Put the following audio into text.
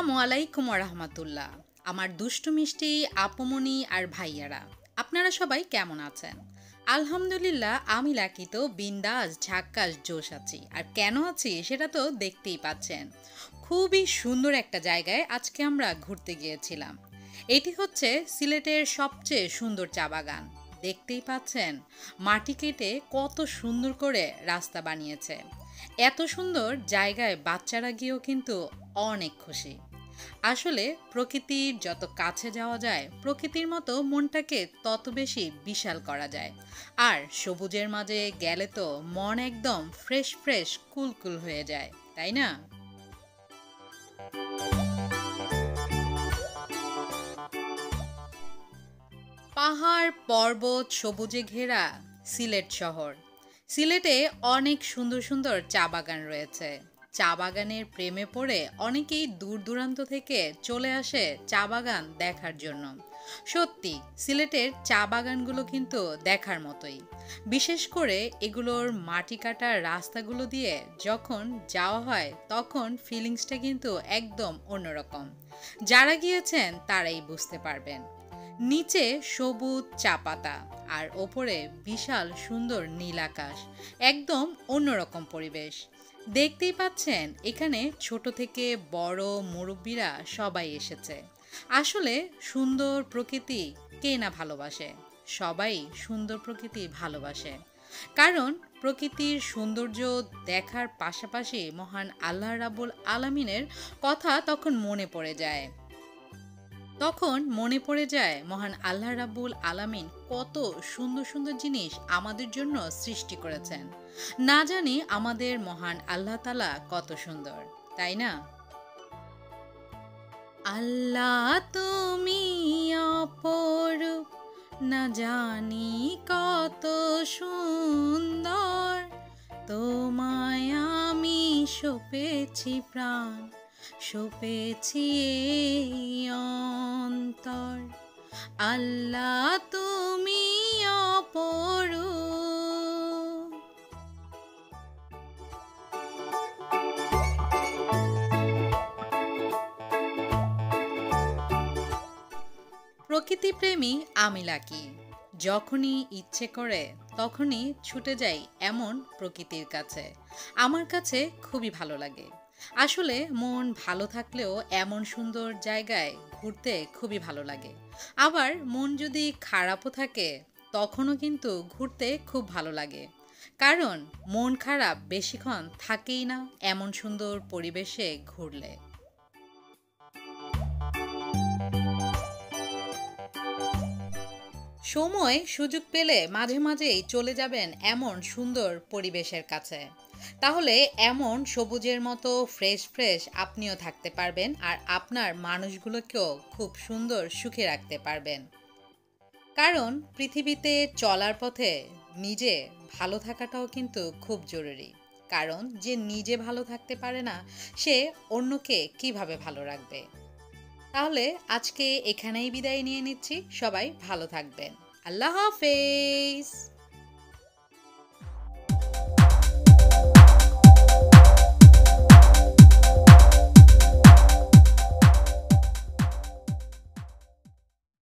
আসসালামু আলাইকুম রাহমাতুল্লাহ। আমার দুষ্টু মিষ্টি আপুমনি আর ভাইয়ারা, আপনারা সবাই কেমন আছেন? আলহামদুলিল্লাহ, আমি লাকি তো বিন্দাস ঝাক্কাস জোশ আছি। আর কেন আছি সেটা তো দেখতেই পাচ্ছেন। খুবই সুন্দর একটা জায়গায় আজকে আমরা ঘুরতে গিয়েছিলাম। এটি হচ্ছে সিলেটের সবচেয়ে সুন্দর চা বাগান। দেখতেই পাচ্ছেন মাটি কেটে কত সুন্দর করে রাস্তা বানিয়েছে। এত সুন্দর জায়গায় বাচ্চারা গিয়েও কিন্তু অনেক খুশি। আসলে প্রকৃতির যত কাছে যাওয়া যায়, প্রকৃতির মতো মনটাকে তত বেশি বিশাল করা যায়। আর সবুজের মাঝে গেলে তো মন একদম ফ্রেশ ফ্রেশ কুল হয়ে যায়, তাই না? পাহাড় পর্বত সবুজে ঘেরা সিলেট শহর। সিলেটে অনেক সুন্দর সুন্দর চা বাগান রয়েছে। চা বাগানের প্রেমে পড়ে অনেকেই দূর দূরান্ত থেকে চলে আসে চা বাগান দেখার জন্য। সত্যি সিলেটের চা বাগানগুলো কিন্তু দেখার মতোই। বিশেষ করে এগুলোর মাটি কাটার রাস্তাগুলো দিয়ে যখন যাওয়া হয় তখন ফিলিংসটা কিন্তু একদম অন্যরকম। যারা গিয়েছেন তারাই বুঝতে পারবেন। নিচে সবুজ চা পাতা আর ওপরে বিশাল সুন্দর নীল আকাশ, একদম অন্যরকম পরিবেশ। দেখতেই পাচ্ছেন এখানে ছোট থেকে বড় মুরব্বীরা সবাই এসেছে। আসলে সুন্দর প্রকৃতি কে না ভালোবাসে? সবাই সুন্দর প্রকৃতি ভালোবাসে। কারণ প্রকৃতির সৌন্দর্য দেখার পাশাপাশি মহান আল্লাহ রাব্বুল আলামিনের কথা তখন মনে পড়ে যায় মহান আল্লাহ রাব্বুল আলামিন কত সুন্দর সুন্দর জিনিস আমাদের জন্য সৃষ্টি করেছেন। না জানি আমাদের মহান আল্লাহ তাআলা কত সুন্দর, তাই না? আল্লাহ তুমি অপরূপ, না জানি কত সুন্দর। তোমায় আমি সপেছি প্রাণ, সপেছি এই অন্তর। আল্লাহ তুমি অপরূপ। প্রকৃতিপ্রেমী আমি লাকি। যখনই ইচ্ছে করে তখনই ছুটে যাই এমন প্রকৃতির কাছে। আমার কাছে খুবই ভালো লাগে। আসলে মন ভালো থাকলেও এমন সুন্দর জায়গায় ঘুরতে খুবই ভালো লাগে। আবার মন যদি খারাপও থাকে তখনও কিন্তু ঘুরতে খুব ভালো লাগে। কারণ মন খারাপ বেশিক্ষণ থাকেই না এমন সুন্দর পরিবেশে ঘুরলে। সময় সুযোগ পেলে মাঝে মাঝেই চলে যাবেন এমন সুন্দর পরিবেশের কাছে। তাহলে এমন সবুজের মতো ফ্রেশ ফ্রেশ আপনিও থাকতে পারবেন আর আপনার মানুষগুলোকেও খুব সুন্দর সুখে রাখতে পারবেন। কারণ পৃথিবীতে চলার পথে নিজে ভালো থাকাটাও কিন্তু খুব জরুরি। কারণ যে নিজে ভালো থাকতে পারে না সে অন্যকে কিভাবে ভালো রাখবে? তাহলে আজকে এখানেই বিদায় নিয়ে নিচ্ছি। সবাই ভালো থাকবেন। আল্লাহ হাফেজ।